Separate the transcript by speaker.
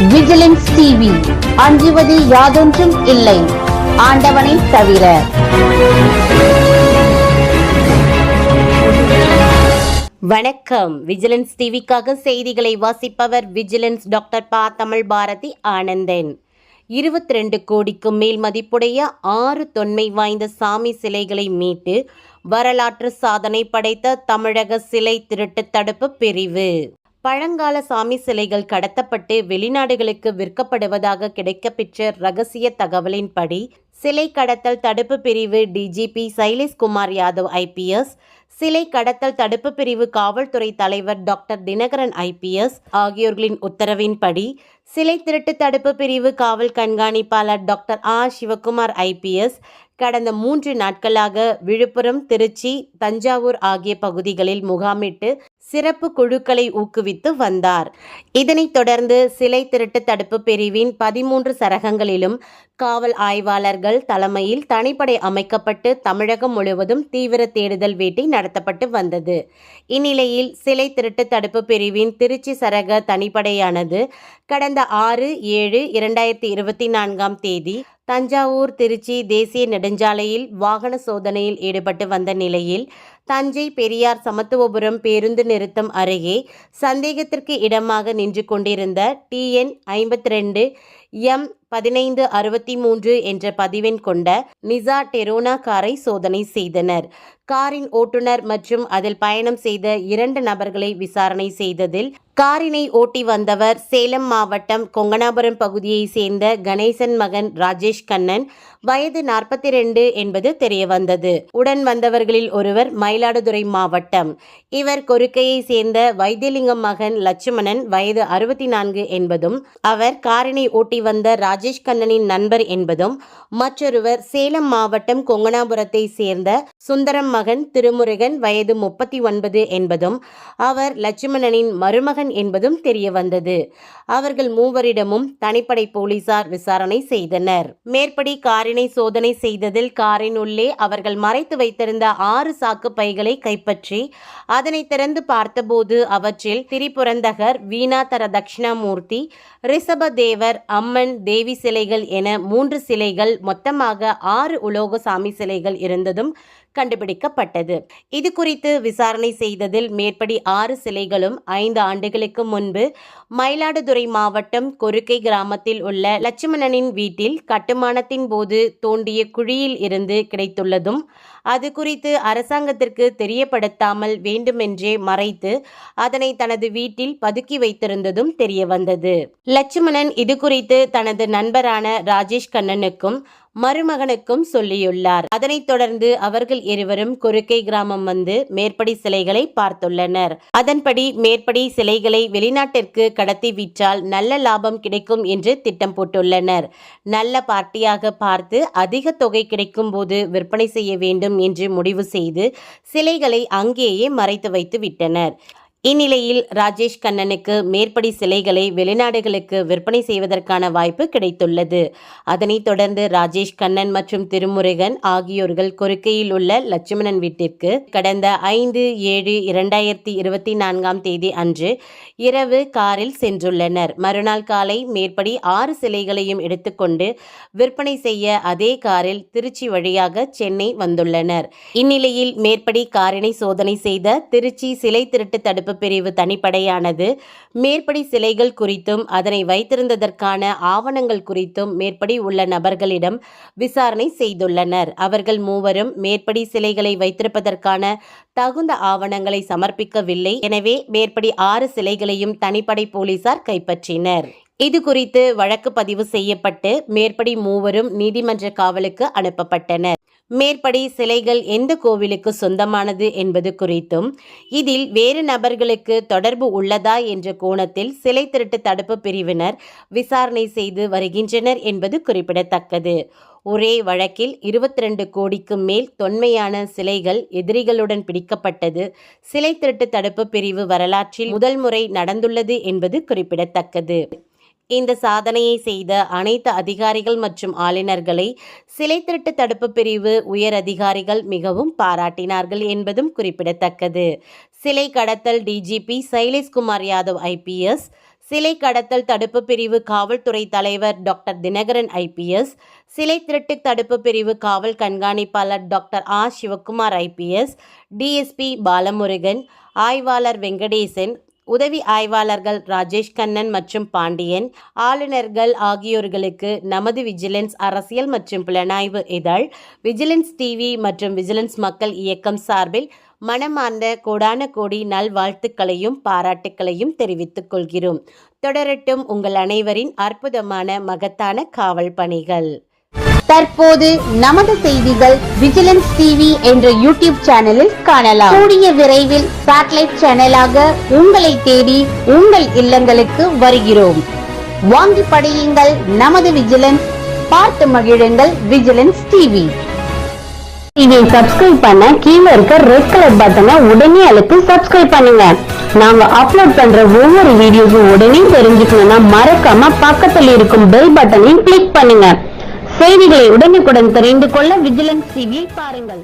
Speaker 1: Vigilance TV, அஞ்சுவதில் யாதொன்றும் இல்லை, ஆண்டவனை தவிர. வணக்கம். விஜிலன்ஸ் டிவிக்காக செய்திகளை வாசிப்பவர் விஜிலன்ஸ் டாக்டர் பா. தமிழ் பாரதி ஆனந்தன். 22 கோடிக்கும் மேல் மதிப்புடைய 6 தொன்மை வாய்ந்த சாமி சிலைகளை மீட்டு வரலாற்று சாதனை படைத்த தமிழக சிலை திருட்டு தடுப்பு பிரிவு. பழங்கால சாமி சிலைகள் கடத்தப்பட்டு வெளிநாடுகளுக்கு விற்கப்படுவதாக கிடைக்கப்பெற்ற ரகசிய தகவலின்படி சிலை கடத்தல் தடுப்பு பிரிவு டிஜிபி சைலேஷ்குமார் யாதவ் ஐபிஎஸ், சிலை கடத்தல் தடுப்பு பிரிவு காவல்துறை தலைவர் டாக்டர் தினகரன் ஐபிஎஸ் ஆகியோர்களின் உத்தரவின்படி சிலை திருட்டு தடுப்பு பிரிவு காவல் கண்காணிப்பாளர் டாக்டர் சிவகுமார் ஐபிஎஸ் கடந்த 3 நாட்களாக விழுப்புரம், திருச்சி, தஞ்சாவூர் ஆகிய பகுதிகளில் முகாமிட்டு சிறப்பு குழுக்களை ஊக்குவித்து வந்தார். இதனைத் தொடர்ந்து சிலை திருட்டு தடுப்பு பிரிவின் 13 சரகங்களிலும் காவல் ஆய்வாளர்கள் தலைமையில் தனிப்படை அமைக்கப்பட்டு தமிழகம் முழுவதும் தீவிர தேடுதல் வேட்டை நடத்தப்பட்டு வந்தது. இந்நிலையில் சிலை திருட்டு தடுப்பு பிரிவின் திருச்சி சரக தனிப்படையானது கடந்த 6/7/2024 தஞ்சாவூர் திருச்சி தேசிய நெடுஞ்சாலையில் வாகன சோதனையில் ஈடுபட்டு வந்த நிலையில் தஞ்சை பெரியார் சமத்துவபுரம் பேருந்து நிறுத்தம் அருகே சந்தேகத்திற்கு இடமாக நின்று கொண்டிருந்த TN 52 M1563 என்ற பதிவெண் கொண்ட நிசா டெரோனா காரை சோதனை செய்தனர். காரின் ஓட்டுநர் மற்றும் அதில் பயணம் செய்த 2 நபர்களை விசாரணை செய்ததில் காரினை ஓட்டி வந்தவர் சேலம் மாவட்டம் கொங்கனாபுரம் பகுதியை சேர்ந்த கணேசன் மகன் ராஜேஷ் கண்ணன், வயது 42 என்பது தெரியவந்தது. உடன் வந்தவர்களில் ஒருவர் மயிலாடுதுறை மாவட்டம். இவர் கொருக்கையை சேர்ந்த வைத்தியலிங்கம் மகன் லட்சுமணன், வயது 64 என்பதும் அவர் காரினை ஓட்டி வந்த ராஜேஷ் கண்ணனின் நண்பர் என்பதும், மற்றொருவர் சேலம் மாவட்டம் கொங்கனாபுரத்தை சேர்ந்த சுந்தரம் மகன் திருமுருகன், வயது 39 என்பதும் அவர் லட்சுமணனின் மருமகன் என்பதும் தெரிய வந்தது. அவர்கள் மூவரிடமும் தனிப்படை போலீசார் விசாரணை செய்தனர். மேற்படி காரினை சோதனை செய்ததில் காரின் உள்ளே அவர்கள் மறைத்து வைத்திருந்த 6 சாக்கு பைகளை கைப்பற்றி அதனை திறந்து பார்த்தபோது அவற்றில் திரிபுரந்தகர், வீணாதர தட்சிணாமூர்த்தி, ரிஷபதேவர், அம்மன், தேவி சிலைகள் என 3 சிலைகள், மொத்தமாக 6 உலோக சாமி சிலைகள் இருந்ததும் கண்டுபிடிக்கப்பட்டது. இது குறித்து விசாரணை செய்ததில் மேற்படி 6 சிலைகளும் 5 ஆண்டுகளுக்கு முன்பு மயிலாடுதுறை மாவட்டம் கொருக்கை கிராமத்தில் உள்ள லட்சுமணனின் வீட்டில் கட்டுமானத்தின் போது தோண்டிய குழியில் இருந்து கிடைத்துள்ளதும், அது குறித்து அரசாங்கத்திற்கு தெரியப்படுத்தாமல் வேண்டுமென்றே மறைத்து அதனை தனது வீட்டில் பதுக்கி வைத்திருந்ததும் தெரியவந்தது. லட்சுமணன் இது குறித்து தனது நண்பரான ராஜேஷ் கண்ணனுக்கும் மருமகனுக்கும் சொல்லியுள்ளார். அதனைத் தொடர்ந்து அவர்கள் இருவரும் கொருக்கை கிராமம் வந்து மேற்படி சிலைகளை பார்த்துள்ளனர். அதன்படி மேற்படி சிலைகளை வெளிநாட்டிற்கு கடத்தி விற்றால் நல்ல லாபம் கிடைக்கும் என்று திட்டம் போட்டுள்ளனர். நல்ல பார்ட்டியாக பார்த்து அதிக தொகை கிடைக்கும் போது விற்பனை செய்ய வேண்டும் என்று முடிவு செய்து சிலைகளை அங்கேயே மறைத்து வைத்து விட்டனர். இந்நிலையில் ராஜேஷ் கண்ணனுக்கு மேற்படி சிலைகளை வெளிநாடுகளுக்கு விற்பனை செய்வதற்கான வாய்ப்பு கிடைத்துள்ளது. அதனைத் தொடர்ந்து ராஜேஷ் கண்ணன் மற்றும் திருமுருகன் ஆகியோர்கள் கொருக்கையில் உள்ள லட்சுமணன் வீட்டிற்கு கடந்த 5/7/2024 அன்று இரவு காரில் சென்றுள்ளனர். மறுநாள் காலை மேற்படி 6 சிலைகளையும் எடுத்துக்கொண்டு விற்பனை செய்ய அதே காரில் திருச்சி வழியாக சென்னை வந்துள்ளனர். இந்நிலையில் மேற்படி காரினை சோதனை செய்த திருச்சி சிலை திருட்டு தடுப்பு பிரிவு தனிப்படையானது மேற்படி சிலைகள் குறித்தும் அதனை வைத்திருந்ததற்கான ஆவணங்கள் குறித்தும் மேற்படி உள்ள நபர்களிடம் விசாரணை செய்துள்ளனர். அவர்கள் மூவரும் மேற்படி சிலைகளை வைத்திருப்பதற்கான தகுந்த ஆவணங்களை சமர்ப்பிக்கவில்லை. எனவே மேற்படி 6 சிலைகளையும் தனிப்படை போலீசார் கைப்பற்றினர். இது குறித்து வழக்கு பதிவு செய்யப்பட்டு மேற்படி மூவரும் நீதிமன்ற காவலுக்கு அனுப்பப்பட்டனர். மேற்படி சிலைகள் எந்த கோவிலுக்கு சொந்தமானது என்பது குறித்தும் இதில் வேறு நபர்களுக்கு தொடர்பு உள்ளதா என்ற கோணத்தில் சிலை திருட்டு தடுப்பு பிரிவினர் விசாரணை செய்து வருகின்றனர் என்பது குறிப்பிடத்தக்கது. ஒரே வழக்கில் 22 கோடிக்கு மேல் தொன்மையான சிலைகள் எதிரிகளுடன் பிடிக்கப்பட்டது சிலை திருட்டு தடுப்பு பிரிவு வரலாற்றில் முதல் முறை நடந்துள்ளது என்பது குறிப்பிடத்தக்கது. இந்த சாதனையை செய்த அனைத்து அதிகாரிகள் மற்றும் ஆளுநர்களை சிலை திருட்டு தடுப்பு பிரிவு உயர் அதிகாரிகள் மிகவும் பாராட்டினார்கள் என்பதும் குறிப்பிடத்தக்கது. சிலை கடத்தல் டிஜிபி சைலேஷ்குமார் யாதவ் ஐபிஎஸ், சிலை கடத்தல் தடுப்பு பிரிவு காவல்துறை தலைவர் டாக்டர் தினகரன் ஐபிஎஸ், சிலை திருட்டு தடுப்பு பிரிவு காவல் கண்காணிப்பாளர் doctor R Sivakumar IPS, DSP Balamurugan, ஆய்வாளர் வெங்கடேசன், உதவி ஆய்வாளர்கள் ராஜேஷ் கண்ணன் மற்றும் பாண்டியன், ஆளுநர்கள் ஆகியோர்களுக்கு நமது விஜிலன்ஸ் அரசியல் மற்றும் புலனாய்வு இதழ், விஜிலன்ஸ் டிவி மற்றும் விஜிலன்ஸ் மக்கள் இயக்கம் சார்பில் மனமார்ந்த கோடான கோடி நல்வாழ்த்துக்களையும் பாராட்டுக்களையும் தெரிவித்துக் கொள்கிறோம். தொடரட்டும் உங்கள் அனைவரின் அற்புதமான மகத்தான காவல் பணிகள்.
Speaker 2: தற்போது நமது செய்திகள் விஜிலன்ஸ் டிவி என்ற யூடியூப் சேனலில் காணலாம். கூடிய விரைவில் சேட்டலைட் சேனலாக உங்களை தேடி உங்கள் இல்லங்களுக்கு வருகிறோம். வாங்கி படியுங்கள் நமது விஜிலன்ஸ், பார்த்து மகிழுங்கள் விஜிலன்ஸ் டிவி. இதை சப்ஸ்கிரைப் பண்ண கீழே இருக்க ரெட் கலர் பட்டனை உடனே அழுத்தி சப்ஸ்கிரைப் பண்ணுங்க. நாங்க அப்லோட் பண்ற ஒவ்வொரு வீடியோஸும் உடனே தெரிஞ்சுக்கணும்னா மறக்காம பக்கத்தில் இருக்கும் பெல் பட்டனையும் கிளிக் பண்ணுங்க. செய்திகளை உடனுக்குடன் தெரிந்து கொள்ள விஜிலன்ஸ் டிவியை பாருங்கள்.